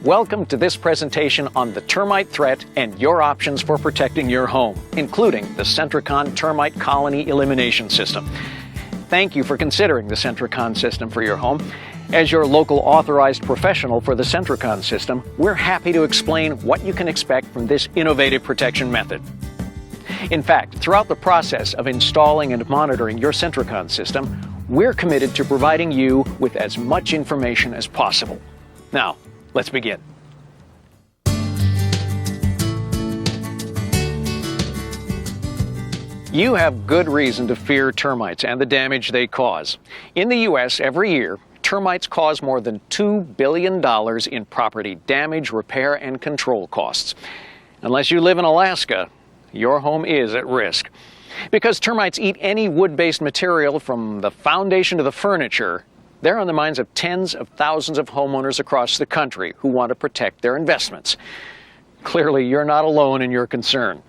Welcome to this presentation on the termite threat and your options for protecting your home, including the Sentricon Termite Colony Elimination System. Thank you for considering the Sentricon system for your home. As your local authorized professional for the Sentricon system, we're happy to explain what you can expect from this innovative protection method. In fact, throughout the process of installing and monitoring your Sentricon system, we're committed to providing you with as much information as possible. Now, let's begin. You have good reason to fear termites and the damage they cause. In the U.S., every year, termites cause more than $2 billion in property damage, repair, and control costs. Unless you live in Alaska, your home is at risk. Because termites eat any wood-based material from the foundation to the furniture, they're on the minds of tens of thousands of homeowners across the country who want to protect their investments. Clearly, you're not alone in your concern.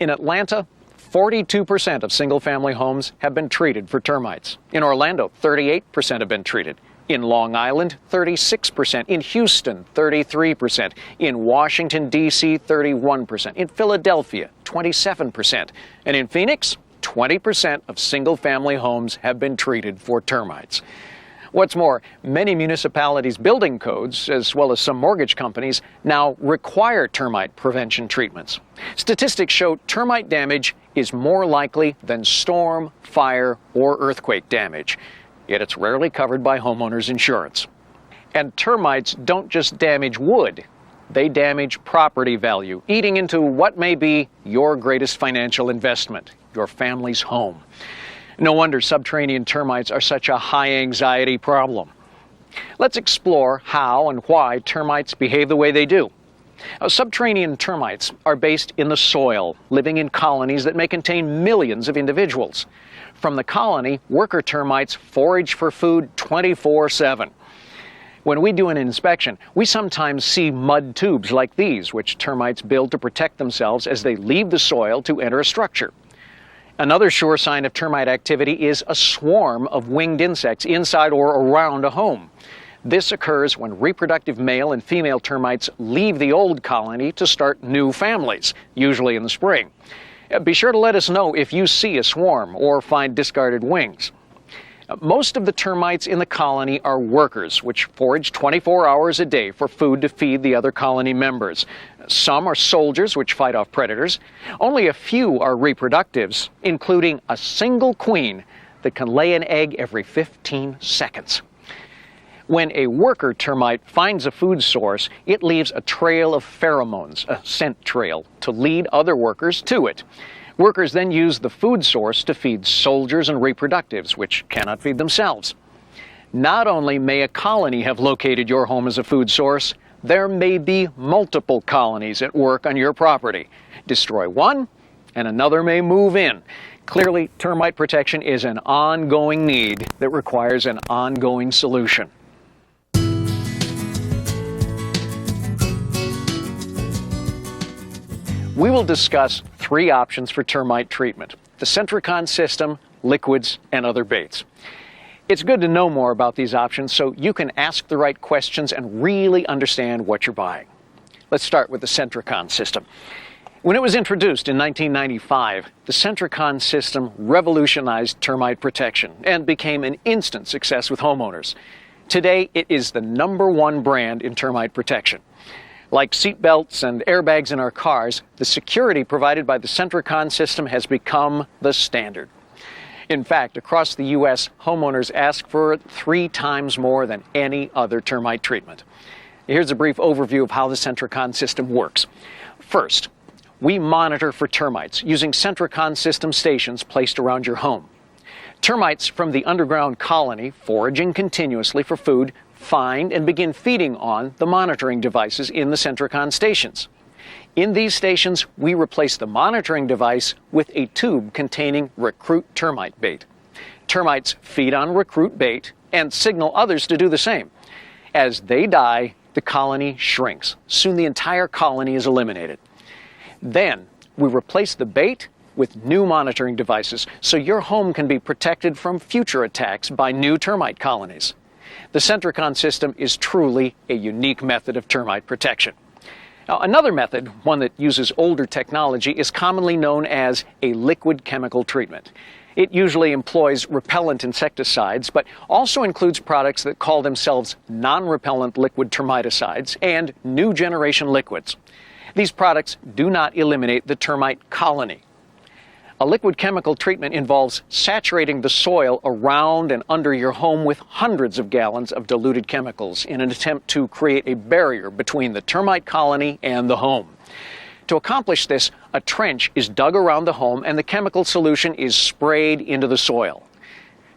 In Atlanta, 42% of single-family homes have been treated for termites. In Orlando, 38% have been treated. In Long Island, 36%. In Houston, 33%. In Washington, D.C., 31%. In Philadelphia, 27%. And in Phoenix, 20% of single-family homes have been treated for termites. What's more, many municipalities' building codes, as well as some mortgage companies, now require termite prevention treatments. Statistics show termite damage is more likely than storm, fire, or earthquake damage. Yet it's rarely covered by homeowners insurance. And termites don't just damage wood. They damage property value, eating into what may be your greatest financial investment, your family's home. No wonder subterranean termites are such a high-anxiety problem. Let's explore how and why termites behave the way they do. Subterranean termites are based in the soil, living in colonies that may contain millions of individuals. From the colony, worker termites forage for food 24/7. When we do an inspection, we sometimes see mud tubes like these, which termites build to protect themselves as they leave the soil to enter a structure. Another sure sign of termite activity is a swarm of winged insects inside or around a home. This occurs when reproductive male and female termites leave the old colony to start new families, usually in the spring. Be sure to let us know if you see a swarm or find discarded wings. Most of the termites in the colony are workers, which forage 24 hours a day for food to feed the other colony members. Some are soldiers, which fight off predators. Only a few are reproductives, including a single queen that can lay an egg every 15 seconds. When a worker termite finds a food source, it leaves a trail of pheromones, a scent trail, to lead other workers to it. Workers then use the food source to feed soldiers and reproductives, which cannot feed themselves. Not only may a colony have located your home as a food source, there may be multiple colonies at work on your property. Destroy one, and another may move in. Clearly, termite protection is an ongoing need that requires an ongoing solution. We will discuss 3 options for termite treatment: the Sentricon system, liquids, and other baits. It's good to know more about these options so you can ask the right questions and really understand what you're buying. Let's start with the Sentricon system. When it was introduced in 1995, the Sentricon system revolutionized termite protection and became an instant success with homeowners. Today, it is the #1 brand in termite protection. Like seatbelts and airbags in our cars, the security provided by the Sentricon system has become the standard. In fact, across the U.S., homeowners ask for it 3 times more than any other termite treatment. Here's a brief overview of how the Sentricon system works. First, we monitor for termites using Sentricon system stations placed around your home. Termites from the underground colony, foraging continuously for food, find and begin feeding on the monitoring devices in the Sentricon stations. In these stations, we replace the monitoring device with a tube containing recruit termite bait. Termites feed on recruit bait and signal others to do the same. As they die, the colony shrinks. Soon the entire colony is eliminated. Then, we replace the bait with new monitoring devices so your home can be protected from future attacks by new termite colonies. The Sentricon system is truly a unique method of termite protection. Now, another method, one that uses older technology, is commonly known as a liquid chemical treatment. It usually employs repellent insecticides, but also includes products that call themselves non-repellent liquid termiticides and new generation liquids. These products do not eliminate the termite colony. A liquid chemical treatment involves saturating the soil around and under your home with hundreds of gallons of diluted chemicals in an attempt to create a barrier between the termite colony and the home. To accomplish this, a trench is dug around the home and the chemical solution is sprayed into the soil.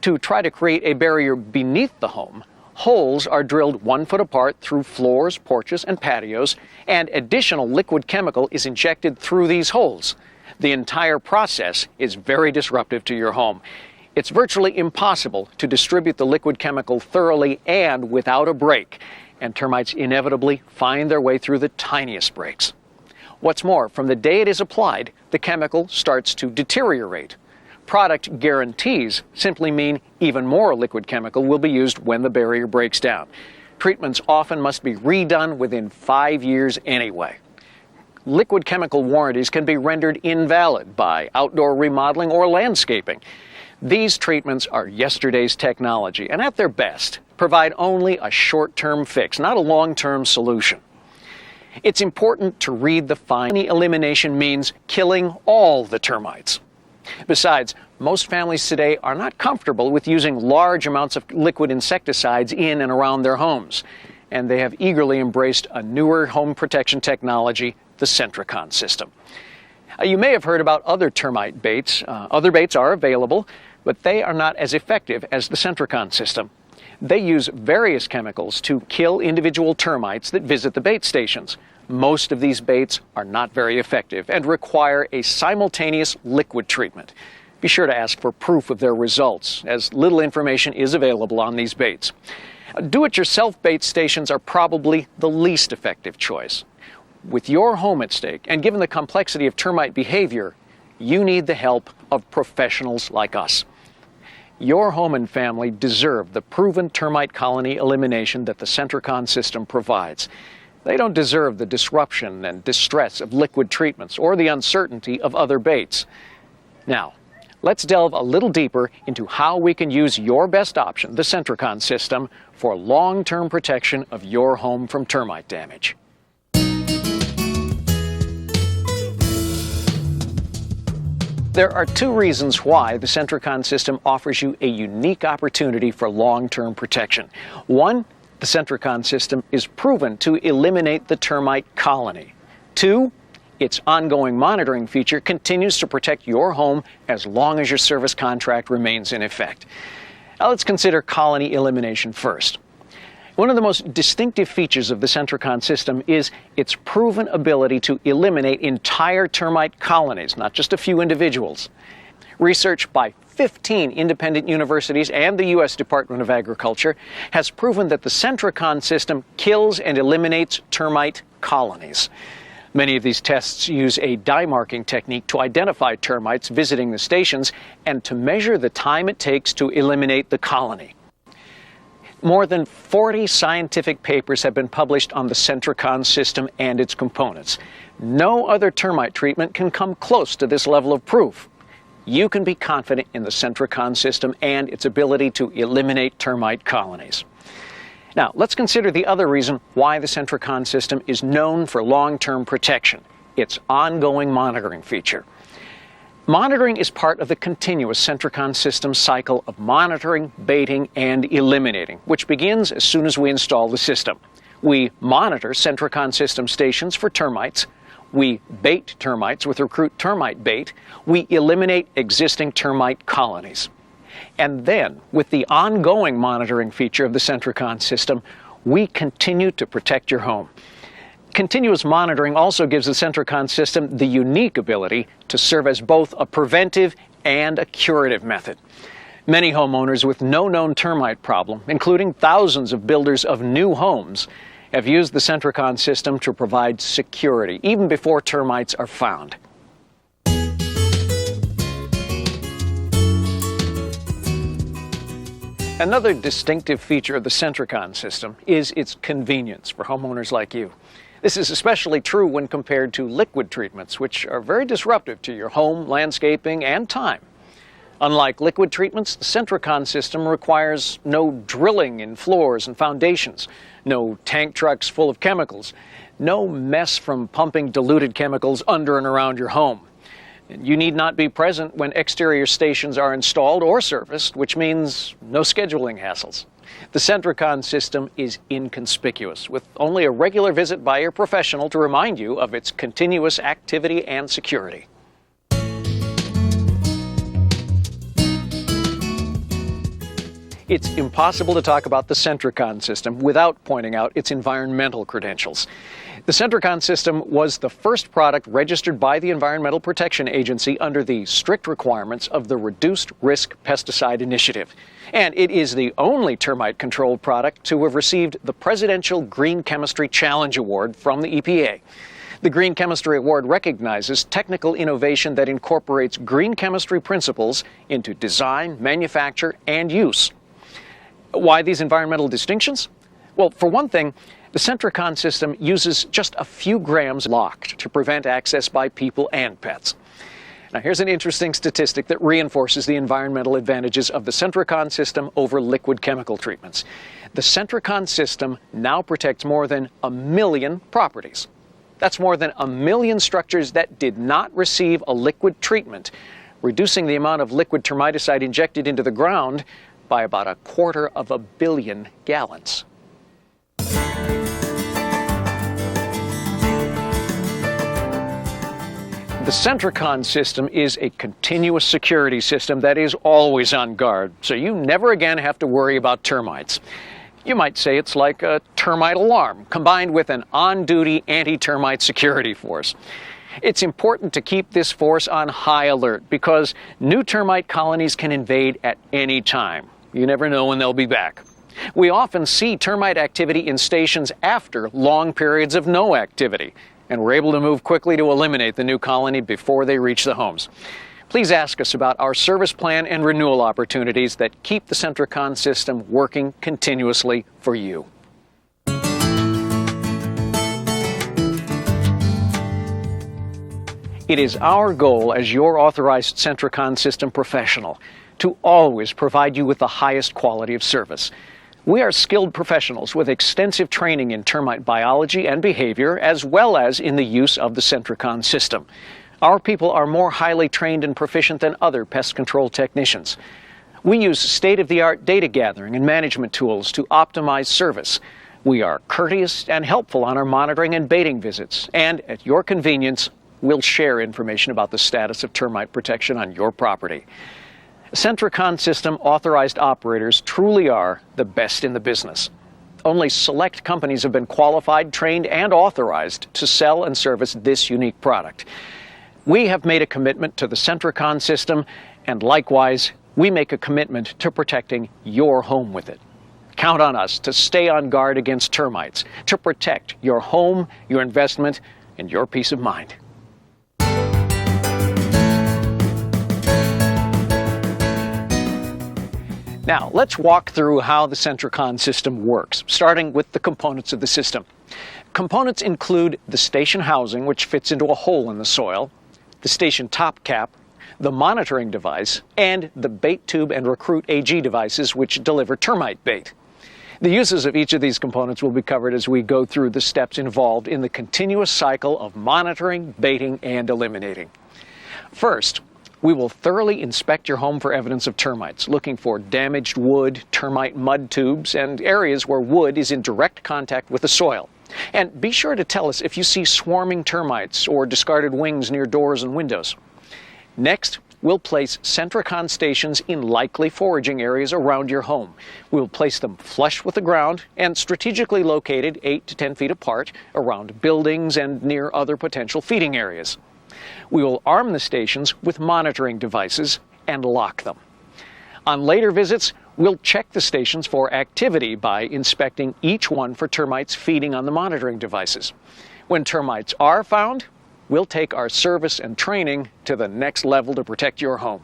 To try to create a barrier beneath the home, holes are drilled 1 foot apart through floors, porches, and patios, and additional liquid chemical is injected through these holes. The entire process is very disruptive to your home. It's virtually impossible to distribute the liquid chemical thoroughly and without a break, and termites inevitably find their way through the tiniest breaks. What's more, from the day it is applied, the chemical starts to deteriorate. Product guarantees simply mean even more liquid chemical will be used when the barrier breaks down. Treatments often must be redone within 5 years anyway. Liquid chemical warranties can be rendered invalid by outdoor remodeling or landscaping. These treatments are yesterday's technology and at their best provide only a short-term fix, not a long-term solution. It's important to read the fine. Colony elimination means killing all the termites. Besides, most families today are not comfortable with using large amounts of liquid insecticides in and around their homes, and they have eagerly embraced a newer home protection technology, the Sentricon system. You may have heard about other termite baits. Other baits are available, but they are not as effective as the Sentricon system. They use various chemicals to kill individual termites that visit the bait stations. Most of these baits are not very effective and require a simultaneous liquid treatment. Be sure to ask for proof of their results, as little information is available on these baits. Do-it-yourself bait stations are probably the least effective choice. With your home at stake, and given the complexity of termite behavior, you need the help of professionals like us. Your home and family deserve the proven termite colony elimination that the Sentricon system provides. They don't deserve the disruption and distress of liquid treatments or the uncertainty of other baits. Now, let's delve a little deeper into how we can use your best option, the Sentricon system, for long-term protection of your home from termite damage. There are 2 reasons why the Sentricon system offers you a unique opportunity for long-term protection. 1, the Sentricon system is proven to eliminate the termite colony. 2, its ongoing monitoring feature continues to protect your home as long as your service contract remains in effect. Now let's consider colony elimination first. One of the most distinctive features of the Sentricon system is its proven ability to eliminate entire termite colonies, not just a few individuals. Research by 15 independent universities and the U.S. Department of Agriculture has proven that the Sentricon system kills and eliminates termite colonies. Many of these tests use a dye marking technique to identify termites visiting the stations and to measure the time it takes to eliminate the colony. More than 40 scientific papers have been published on the Sentricon system and its components. No other termite treatment can come close to this level of proof. You can be confident in the Sentricon system and its ability to eliminate termite colonies. Now, let's consider the other reason why the Sentricon system is known for long-term protection, its ongoing monitoring feature. Monitoring is part of the continuous Sentricon system cycle of monitoring, baiting, and eliminating, which begins as soon as we install the system. We monitor Sentricon system stations for termites. We bait termites with Recruit Termite Bait. We eliminate existing termite colonies. And then, with the ongoing monitoring feature of the Sentricon system, we continue to protect your home. Continuous monitoring also gives the Sentricon system the unique ability to serve as both a preventive and a curative method. Many homeowners with no known termite problem, including thousands of builders of new homes, have used the Sentricon system to provide security, even before termites are found. Another distinctive feature of the Sentricon system is its convenience for homeowners like you. This is especially true when compared to liquid treatments, which are very disruptive to your home, landscaping, and time. Unlike liquid treatments, the Sentricon system requires no drilling in floors and foundations, no tank trucks full of chemicals, no mess from pumping diluted chemicals under and around your home. You need not be present when exterior stations are installed or serviced, which means no scheduling hassles. The Sentricon system is inconspicuous, with only a regular visit by your professional to remind you of its continuous activity and security. It's impossible to talk about the Sentricon system without pointing out its environmental credentials. The Sentricon system was the first product registered by the Environmental Protection Agency under the strict requirements of the Reduced Risk Pesticide Initiative. And it is the only termite-controlled product to have received the Presidential Green Chemistry Challenge Award from the EPA. The Green Chemistry Award recognizes technical innovation that incorporates green chemistry principles into design, manufacture, and use. Why these environmental distinctions? Well, for one thing, the Sentricon system uses just a few grams locked to prevent access by people and pets. Now, here's an interesting statistic that reinforces the environmental advantages of the Sentricon system over liquid chemical treatments. The Sentricon system now protects more than 1 million properties. That's more than 1 million structures that did not receive a liquid treatment, reducing the amount of liquid termiticide injected into the ground by about 250 million gallons. The Sentricon system is a continuous security system that is always on guard, so you never again have to worry about termites. You might say it's like a termite alarm combined with an on-duty anti-termite security force. It's important to keep this force on high alert because new termite colonies can invade at any time. You never know when they'll be back. We often see termite activity in stations after long periods of no activity, and we're able to move quickly to eliminate the new colony before they reach the homes. Please ask us about our service plan and renewal opportunities that keep the Sentricon system working continuously for you. It is our goal as your authorized Sentricon system professional to always provide you with the highest quality of service. We are skilled professionals with extensive training in termite biology and behavior, as well as in the use of the Sentricon system. Our people are more highly trained and proficient than other pest control technicians. We use state-of-the-art data gathering and management tools to optimize service. We are courteous and helpful on our monitoring and baiting visits, and at your convenience, we'll share information about the status of termite protection on your property. Sentricon system authorized operators truly are the best in the business. Only select companies have been qualified, trained, and authorized to sell and service this unique product. We have made a commitment to the Sentricon system, and likewise, we make a commitment to protecting your home with it. Count on us to stay on guard against termites, to protect your home, your investment, and your peace of mind. Now, let's walk through how the Sentricon system works, starting with the components of the system. Components include the station housing, which fits into a hole in the soil, the station top cap, the monitoring device, and the bait tube and recruit AG devices, which deliver termite bait. The uses of each of these components will be covered as we go through the steps involved in the continuous cycle of monitoring, baiting, and eliminating. First, we will thoroughly inspect your home for evidence of termites, looking for damaged wood, termite mud tubes, and areas where wood is in direct contact with the soil. And be sure to tell us if you see swarming termites or discarded wings near doors and windows. Next, we'll place Sentricon stations in likely foraging areas around your home. We'll place them flush with the ground and strategically located 8 to 10 feet apart around buildings and near other potential feeding areas. We will arm the stations with monitoring devices and lock them. On later visits, we'll check the stations for activity by inspecting each one for termites feeding on the monitoring devices. When termites are found, we'll take our service and training to the next level to protect your home.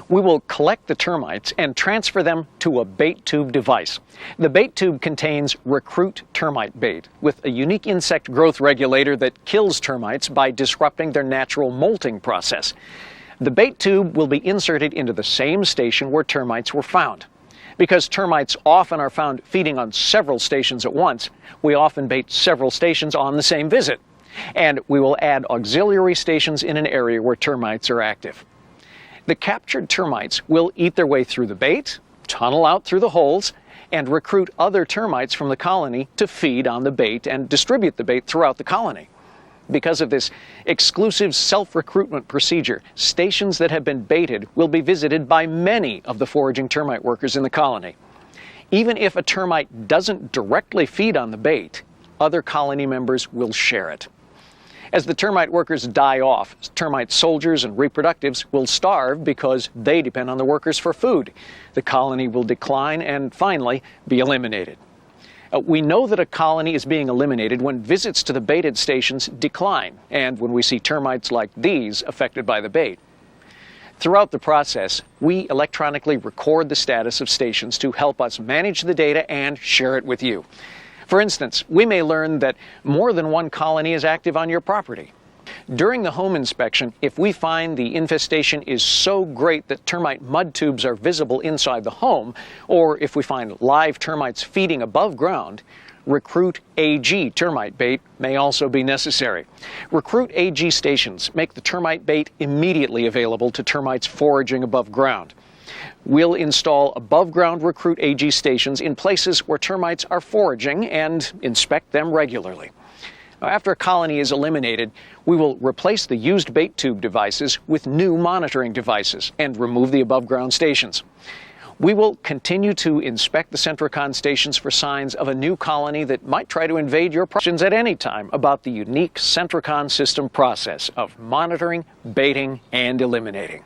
We will collect the termites and transfer them to a bait tube device. The bait tube contains recruit termite bait with a unique insect growth regulator that kills termites by disrupting their natural molting process. The bait tube will be inserted into the same station where termites were found. Because termites often are found feeding on several stations at once, we often bait several stations on the same visit. And we will add auxiliary stations in an area where termites are active. The captured termites will eat their way through the bait, tunnel out through the holes, and recruit other termites from the colony to feed on the bait and distribute the bait throughout the colony. Because of this exclusive self-recruitment procedure, stations that have been baited will be visited by many of the foraging termite workers in the colony. Even if a termite doesn't directly feed on the bait, other colony members will share it. As the termite workers die off, termite soldiers and reproductives will starve because they depend on the workers for food. The colony will decline and finally be eliminated. We know that a colony is being eliminated when visits to the baited stations decline and when we see termites like these affected by the bait. Throughout the process, we electronically record the status of stations to help us manage the data and share it with you. For instance, we may learn that more than one colony is active on your property. During the home inspection, if we find the infestation is so great that termite mud tubes are visible inside the home, or if we find live termites feeding above ground, Recruit AG termite bait may also be necessary. Recruit AG stations make the termite bait immediately available to termites foraging above ground. We'll install above-ground Recruit AG stations in places where termites are foraging and inspect them regularly. After a colony is eliminated, we will replace the used bait tube devices with new monitoring devices and remove the above-ground stations. We will continue to inspect the Sentricon stations for signs of a new colony that might try to invade your questions at any time about the unique Sentricon system process of monitoring, baiting, and eliminating.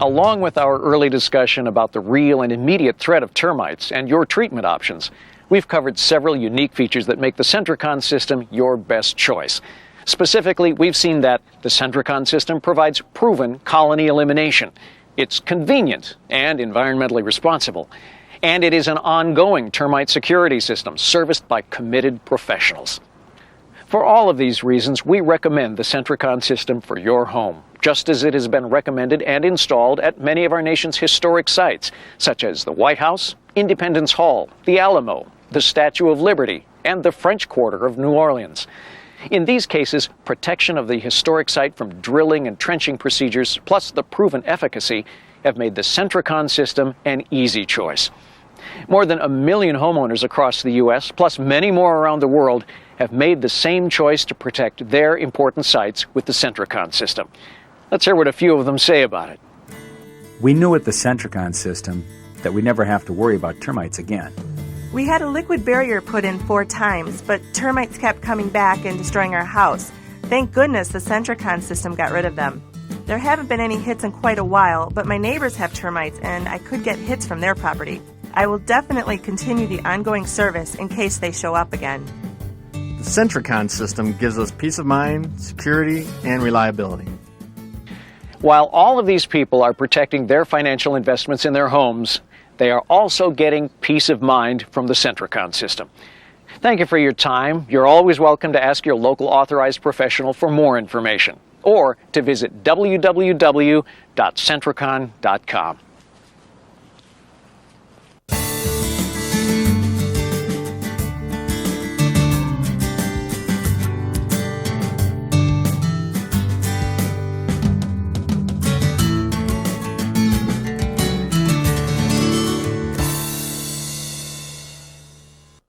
Along with our early discussion about the real and immediate threat of termites and your treatment options, we've covered several unique features that make the Sentricon system your best choice. Specifically, we've seen that the Sentricon system provides proven colony elimination. It's convenient and environmentally responsible. And it is an ongoing termite security system serviced by committed professionals. For all of these reasons, we recommend the Sentricon system for your home, just as it has been recommended and installed at many of our nation's historic sites, such as the White House, Independence Hall, the Alamo, the Statue of Liberty, and the French Quarter of New Orleans. In these cases, protection of the historic site from drilling and trenching procedures, plus the proven efficacy, have made the Sentricon system an easy choice. More than 1 million homeowners across the U.S., plus many more around the world, have made the same choice to protect their important sites with the Sentricon system. Let's hear what a few of them say about it. We knew with the Sentricon system that we'd never have to worry about termites again. We had a liquid barrier put in 4 times, but termites kept coming back and destroying our house. Thank goodness the Sentricon system got rid of them. There haven't been any hits in quite a while, but my neighbors have termites and I could get hits from their property. I will definitely continue the ongoing service in case they show up again. The Sentricon system gives us peace of mind, security, and reliability. While all of these people are protecting their financial investments in their homes, they are also getting peace of mind from the Sentricon system. Thank you for your time. You're always welcome to ask your local authorized professional for more information or to visit www.sentricon.com.